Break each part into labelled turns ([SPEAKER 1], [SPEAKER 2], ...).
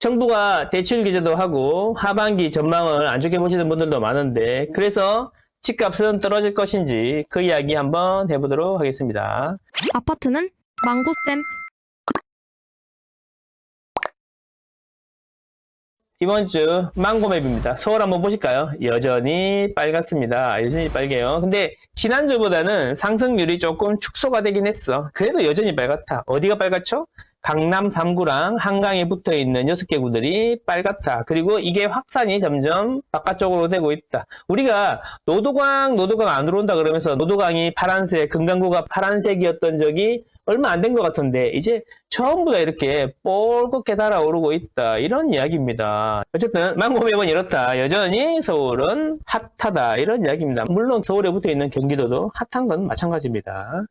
[SPEAKER 1] 정부가 대출 규제도 하고 하반기 전망을 안 좋게 보시는 분들도 많은데 그래서 집값은 떨어질 것인지 그 이야기 한번 해보도록 하겠습니다.
[SPEAKER 2] 아파트는 망고쌤.
[SPEAKER 1] 이번 주 망고맵입니다. 서울 한번 보실까요? 여전히 빨갛습니다. 여전히 빨개요. 근데 지난주보다는 상승률이 조금 축소가 되긴 했어. 그래도 여전히 빨갛다. 어디가 빨갛죠? 강남 3구랑 한강에 붙어있는 6개 구들이 빨갛다. 그리고 이게 확산이 점점 바깥쪽으로 되고 있다. 우리가 노도강 안으로 온다 그러면서 노도강이 파란색, 금강구가 파란색이었던 적이 얼마 안 된 것 같은데 이제 전부 다 이렇게 뻘겋게 달아오르고 있다. 이런 이야기입니다. 어쨌든 망고맵은 이렇다. 여전히 서울은 핫하다. 이런 이야기입니다. 물론 서울에 붙어있는 경기도도 핫한 건 마찬가지입니다.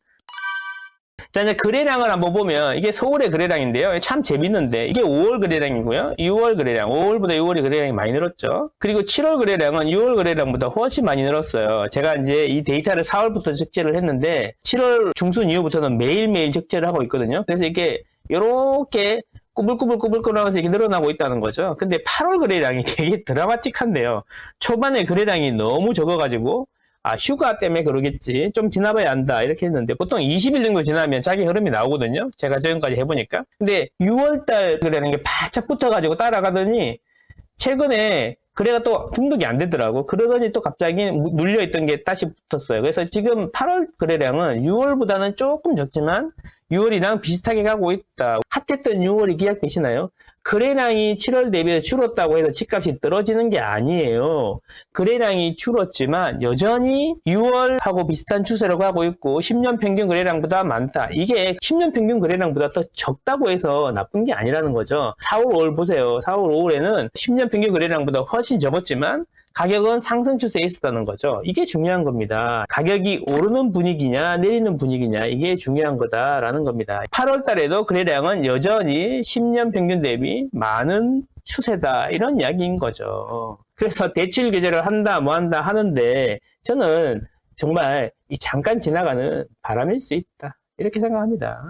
[SPEAKER 1] 자, 이제 거래량을 한번 보면 이게 서울의 거래량인데요. 참 재밌는데 이게 5월 거래량이고요. 6월 거래량, 5월보다 6월이 거래량이 많이 늘었죠. 그리고 7월 거래량은 6월 거래량보다 훨씬 많이 늘었어요. 제가 이제 이 데이터를 4월부터 적재를 했는데 7월 중순 이후부터는 매일매일 적재를 하고 있거든요. 그래서 이게 이렇게 꾸불꾸불하면서 이렇게 늘어나고 있다는 거죠. 근데 8월 거래량이 되게 드라마틱한데요. 초반에 거래량이 너무 적어가지고 휴가 때문에 그러겠지. 좀 지나봐야 한다. 이렇게 했는데, 보통 20일 정도 지나면 자기 흐름이 나오거든요. 제가 지금까지 해보니까. 근데 6월달 거래라는 게 바짝 붙어가지고 따라가더니, 최근에 거래가 또 등록이 안 되더라고. 그러더니 또 갑자기 눌려있던 게 다시 붙었어요. 그래서 지금 8월 거래량은 6월보다는 조금 적지만, 6월이랑 비슷하게 가고 있다. 핫했던 6월이 기억되시나요? 거래량이 7월 대비해서 줄었다고 해서 집값이 떨어지는 게 아니에요. 거래량이 줄었지만 여전히 6월하고 비슷한 추세로 가고 있고 10년 평균 거래량보다 많다. 이게 10년 평균 거래량보다 더 적다고 해서 나쁜 게 아니라는 거죠. 4월, 5월 보세요. 4월, 5월에는 10년 평균 거래량보다 훨씬 적었지만 가격은 상승 추세에 있었다는 거죠. 이게 중요한 겁니다. 가격이 오르는 분위기냐 내리는 분위기냐 이게 중요한 거다라는 겁니다. 8월 달에도 거래량은 여전히 10년 평균 대비 많은 추세다 이런 이야기인 거죠. 그래서 대출 규제를 한다 뭐 한다 하는데 저는 정말 이 잠깐 지나가는 바람일 수 있다 이렇게 생각합니다.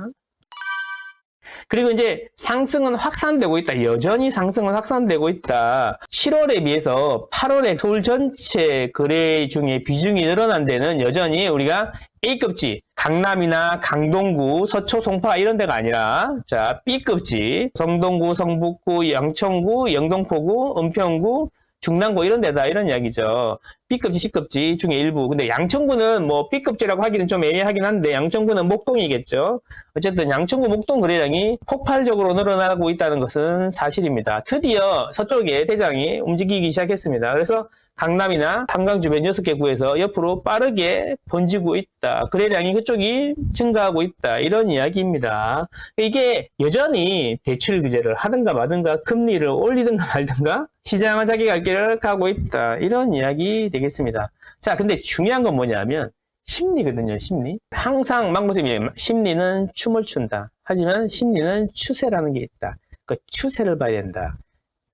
[SPEAKER 1] 그리고 이제 상승은 확산되고 있다. 여전히 상승은 확산되고 있다. 7월에 비해서 8월에 서울 전체 거래 중에 비중이 늘어난 데는 여전히 우리가 A급지, 강남이나 강동구, 서초, 송파 이런 데가 아니라 자 B급지, 성동구, 성북구, 양천구, 영등포구, 은평구, 중랑구 이런 데다 이런 이야기죠. B급지, C급지 중에 일부. 근데 양천구는 뭐 B급지라고 하기는 좀 애매하긴 한데 양천구는 목동이겠죠. 어쨌든 양천구 목동 거래량이 폭발적으로 늘어나고 있다는 것은 사실입니다. 드디어 서쪽에 대장이 움직이기 시작했습니다. 그래서 강남이나 한강 주변 6개 구에서 옆으로 빠르게 번지고 있다. 거래량이 그쪽이 증가하고 있다. 이런 이야기입니다. 이게 여전히 대출 규제를 하든가 마든가 금리를 올리든가 말든가 시장은 자기 갈 길을 가고 있다. 이런 이야기 되겠습니다. 자, 근데 중요한 건 뭐냐면 심리거든요. 심리. 항상 망고쌤이 심리는 춤을 춘다. 하지만 심리는 추세라는 게 있다. 그 추세를 봐야 된다.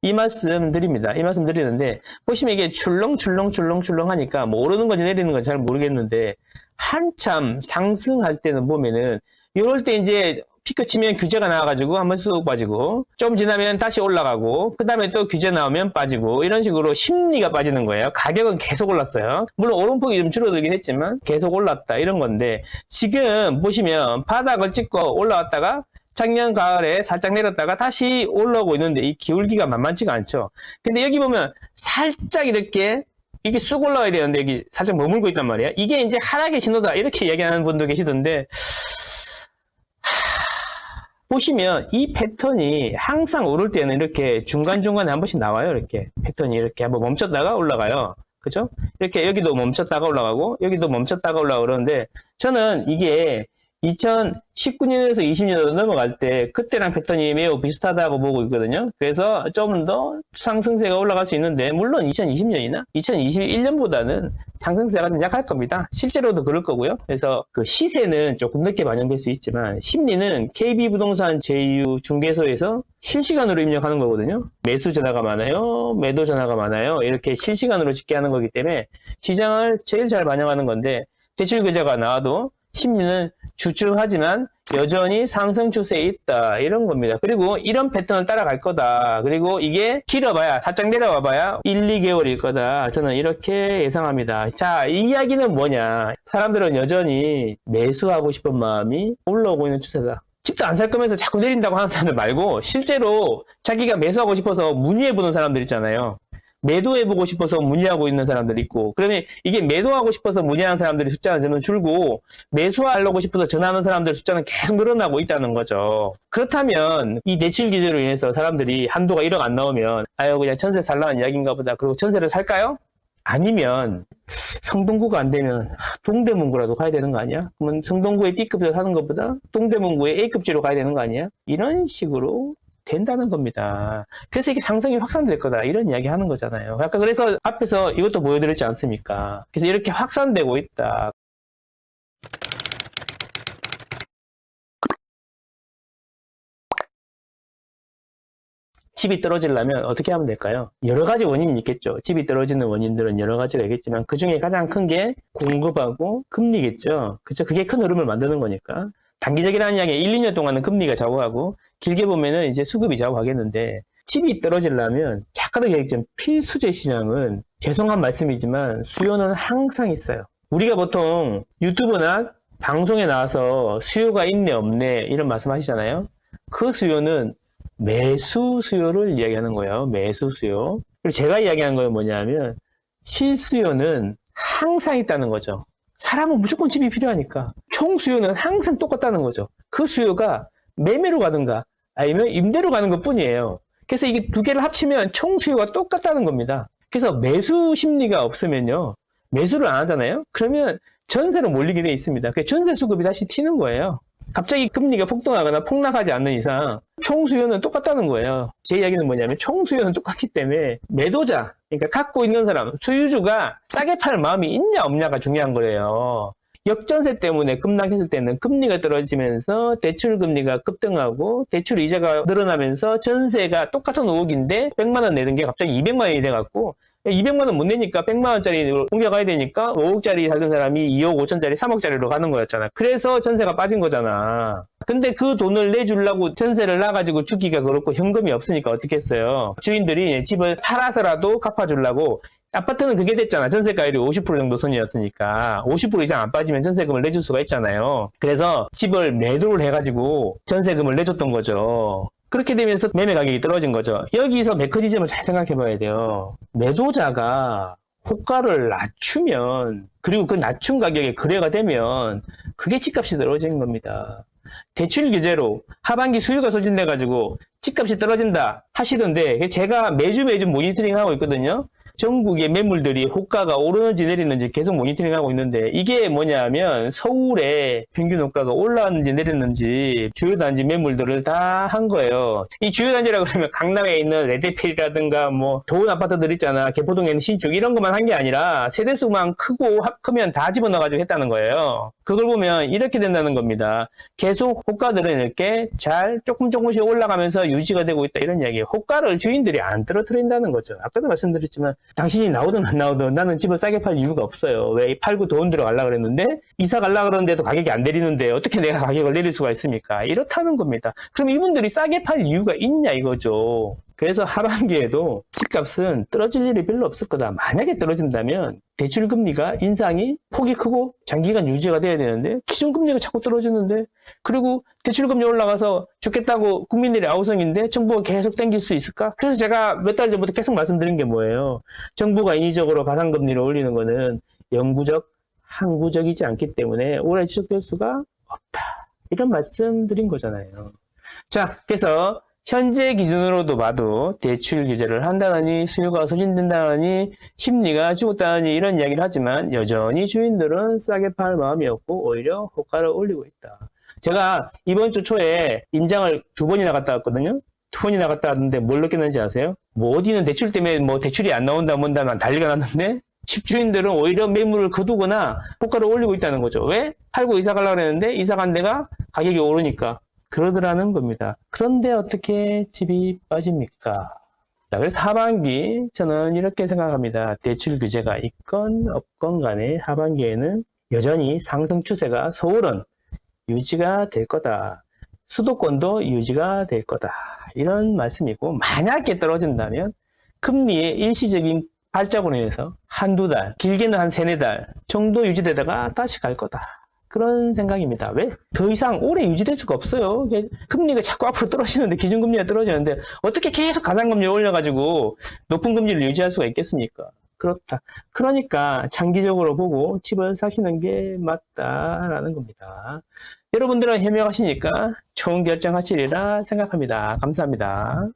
[SPEAKER 1] 이 말씀 드립니다. 이 말씀 드리는데 보시면 이게 출렁출렁 하니까 뭐 오르는 건지 내리는 건지 잘 모르겠는데 한참 상승할 때는 보면은 이럴 때 이제 피크 치면 규제가 나와가지고 한번 쑥 빠지고 좀 지나면 다시 올라가고 그 다음에 또 규제 나오면 빠지고 이런 식으로 심리가 빠지는 거예요. 가격은 계속 올랐어요. 물론 오름폭이 좀 줄어들긴 했지만 계속 올랐다 이런 건데 지금 보시면 바닥을 찍고 올라왔다가 작년 가을에 살짝 내렸다가 다시 올라오고 있는데 이 기울기가 만만치가 않죠. 근데 여기 보면 살짝 이렇게 이게 쑥 올라와야 되는데 여기 살짝 머물고 있단 말이야. 이게 이제 하락의 신호다 이렇게 얘기하는 분도 계시던데 보시면 이 패턴이 항상 오를 때는 이렇게 중간중간에 한 번씩 나와요. 이렇게 패턴이 이렇게 한번 멈췄다가 올라가요. 그죠? 이렇게 여기도 멈췄다가 올라가고 여기도 멈췄다가 올라가고 그러는데 저는 이게 2019년에서 20년으로 넘어갈 때 그때랑 패턴이 매우 비슷하다고 보고 있거든요. 그래서 좀 더 상승세가 올라갈 수 있는데 물론 2020년이나 2021년보다는 상승세가 좀 약할 겁니다. 실제로도 그럴 거고요. 그래서 그 시세는 조금 늦게 반영될 수 있지만 심리는 KB부동산 제2 중개소에서 실시간으로 입력하는 거거든요. 매수 전화가 많아요. 매도 전화가 많아요. 이렇게 실시간으로 집계하는 거기 때문에 시장을 제일 잘 반영하는 건데 대출 규제가 나와도 심리는 주춤하지만 여전히 상승 추세에 있다. 이런 겁니다. 그리고 이런 패턴을 따라갈 거다. 그리고 이게 길어봐야, 살짝 내려와봐야 1, 2개월일 거다. 저는 이렇게 예상합니다. 자, 이 이야기는 뭐냐. 사람들은 여전히 매수하고 싶은 마음이 올라오고 있는 추세다. 집도 안 살 거면서 자꾸 내린다고 하는 사람들 말고 실제로 자기가 매수하고 싶어서 문의해보는 사람들 있잖아요. 매도해보고 싶어서 문의하고 있는 사람들이 있고, 그러면 이게 매도하고 싶어서 문의하는 사람들이 숫자는 저는 줄고 매수하려고 싶어서 전화하는 사람들 숫자는 계속 늘어나고 있다는 거죠. 그렇다면 이 내칠 기제로 인해서 사람들이 한도가 1억 안 나오면 아유 그냥 전세 살라는 이야기인가 보다. 그리고 전세를 살까요? 아니면 성동구가 안 되면 동대문구라도 가야 되는 거 아니야? 그러면 성동구의 B급지로 사는 것보다 동대문구의 A급지로 가야 되는 거 아니야? 이런 식으로 된다는 겁니다. 그래서 이게 상승이 확산될 거다 이런 이야기 하는 거잖아요. 아까 그래서 앞에서 이것도 보여드렸지 않습니까? 그래서 이렇게 확산되고 있다. 집이 떨어지려면 어떻게 하면 될까요? 여러 가지 원인이 있겠죠. 집이 떨어지는 원인들은 여러 가지가 있겠지만 그 중에 가장 큰 게 공급하고 금리겠죠. 그렇죠? 그게 큰 흐름을 만드는 거니까. 단기적이라는 이야기 1, 2년 동안은 금리가 좌우하고 길게 보면은 이제 수급이 좌우하겠는데 집이 떨어지려면 작가들 계획점 필수재 시장은 죄송한 말씀이지만 수요는 항상 있어요. 우리가 보통 유튜브나 방송에 나와서 수요가 있네 없네 이런 말씀 하시잖아요. 그 수요는 매수 수요를 이야기하는 거예요. 매수 수요. 그리고 제가 이야기하는 건 뭐냐면 실수요는 항상 있다는 거죠. 사람은 무조건 집이 필요하니까 총 수요는 항상 똑같다는 거죠. 그 수요가 매매로 가든가 아니면 임대로 가는 것 뿐이에요. 그래서 이게 두 개를 합치면 총 수요가 똑같다는 겁니다. 그래서 매수 심리가 없으면요. 매수를 안 하잖아요. 그러면 전세로 몰리게 돼 있습니다. 전세 수급이 다시 튀는 거예요. 갑자기 금리가 폭등하거나 폭락하지 않는 이상 총 수요는 똑같다는 거예요. 제 이야기는 뭐냐면 총 수요는 똑같기 때문에 매도자, 그러니까 갖고 있는 사람, 소유주가 싸게 팔 마음이 있냐 없냐가 중요한 거예요. 역전세 때문에 급락했을 때는 금리가 떨어지면서 대출 금리가 급등하고 대출 이자가 늘어나면서 전세가 똑같은 5억인데 100만 원 내는 게 갑자기 200만 원이 돼갖고 200만 원 못 내니까 100만 원짜리로 옮겨가야 되니까 5억짜리 살던 사람이 2억 5천짜리 3억짜리로 가는 거였잖아. 그래서 전세가 빠진 거잖아. 근데 그 돈을 내주려고 전세를 놔가지고 주기가 그렇고 현금이 없으니까 어떻게 했어요? 주인들이 집을 팔아서라도 갚아주려고 아파트는 그게 됐잖아. 전세가율이 50% 정도 선이었으니까 50% 이상 안 빠지면 전세금을 내줄 수가 있잖아요. 그래서 집을 매도를 해가지고 전세금을 내줬던 거죠. 그렇게 되면서 매매 가격이 떨어진 거죠. 여기서 메커니즘을 잘 생각해 봐야 돼요. 매도자가 호가를 낮추면 그리고 그 낮춘 가격에 거래가 되면 그게 집값이 떨어지는 겁니다. 대출 규제로 하반기 수요가 소진돼 가지고 집값이 떨어진다 하시던데 제가 매주 모니터링 하고 있거든요. 전국의 매물들이 호가가 오르는지 내리는지 계속 모니터링하고 있는데 이게 뭐냐면 서울의 평균 호가가 올라왔는지 내렸는지 주요 단지 매물들을 다 한 거예요. 이 주요 단지라고 그러면 강남에 있는 레드필이라든가 뭐 좋은 아파트들 있잖아. 개포동에 있는 신축 이런 것만 한 게 아니라 세대수만 크면 다 집어넣어가지고 했다는 거예요. 그걸 보면 이렇게 된다는 겁니다. 계속 호가들은 이렇게 잘 조금씩 올라가면서 유지가 되고 있다 이런 이야기예요. 호가를 주인들이 안 떨어뜨린다는 거죠. 아까도 말씀드렸지만 당신이 나오든 안 나오든 나는 집을 싸게 팔 이유가 없어요. 왜 팔고 돈 들어가려고 그랬는데 이사 가려고 그러는데도 가격이 안 내리는데 어떻게 내가 가격을 내릴 수가 있습니까? 이렇다는 겁니다. 그럼 이분들이 싸게 팔 이유가 있냐 이거죠. 그래서 하반기에도 집값은 떨어질 일이 별로 없을 거다. 만약에 떨어진다면 대출금리가 인상이 폭이 크고 장기간 유지가 돼야 되는데 기준금리가 자꾸 떨어지는데 그리고 대출금리 올라가서 죽겠다고 국민들이 아우성인데 정부가 계속 땡길 수 있을까? 그래서 제가 몇 달 전부터 계속 말씀드린 게 뭐예요? 정부가 인위적으로 가상금리를 올리는 거는 영구적, 항구적이지 않기 때문에 오래 지속될 수가 없다. 이런 말씀드린 거잖아요. 자, 그래서 현재 기준으로도 봐도 대출 규제를 한다느니 수요가 소진된다느니 심리가 죽었다느니 이런 이야기를 하지만 여전히 주인들은 싸게 팔 마음이 없고 오히려 호가를 올리고 있다. 제가 이번 주 초에 임장을 2번이나 갔다 왔거든요. 2번이나 갔다 왔는데 뭘 느꼈는지 아세요? 뭐 어디는 대출 때문에 뭐 대출이 안 나온다 뭔다만 난리가 났는데 집주인들은 오히려 매물을 거두거나 호가를 올리고 있다는 거죠. 왜? 팔고 이사 가려고 했는데 이사 간 데가 가격이 오르니까 그러더라는 겁니다. 그런데 어떻게 집이 빠집니까? 자, 그래서 하반기 저는 이렇게 생각합니다. 대출 규제가 있건 없건 간에 하반기에는 여전히 상승 추세가 서울은 유지가 될 거다. 수도권도 유지가 될 거다. 이런 말씀이고, 만약에 떨어진다면 금리의 일시적인 발작으로 인해서 한두 달, 길게는 한 세네 달 정도 유지되다가 다시 갈 거다. 그런 생각입니다. 왜? 더 이상 오래 유지될 수가 없어요. 금리가 자꾸 앞으로 떨어지는데, 기준금리가 떨어지는데 어떻게 계속 가상금리를 올려가지고 높은 금리를 유지할 수가 있겠습니까? 그렇다. 그러니까 장기적으로 보고 집을 사시는 게 맞다라는 겁니다. 여러분들은 현명하시니까 좋은 결정하시리라 생각합니다. 감사합니다.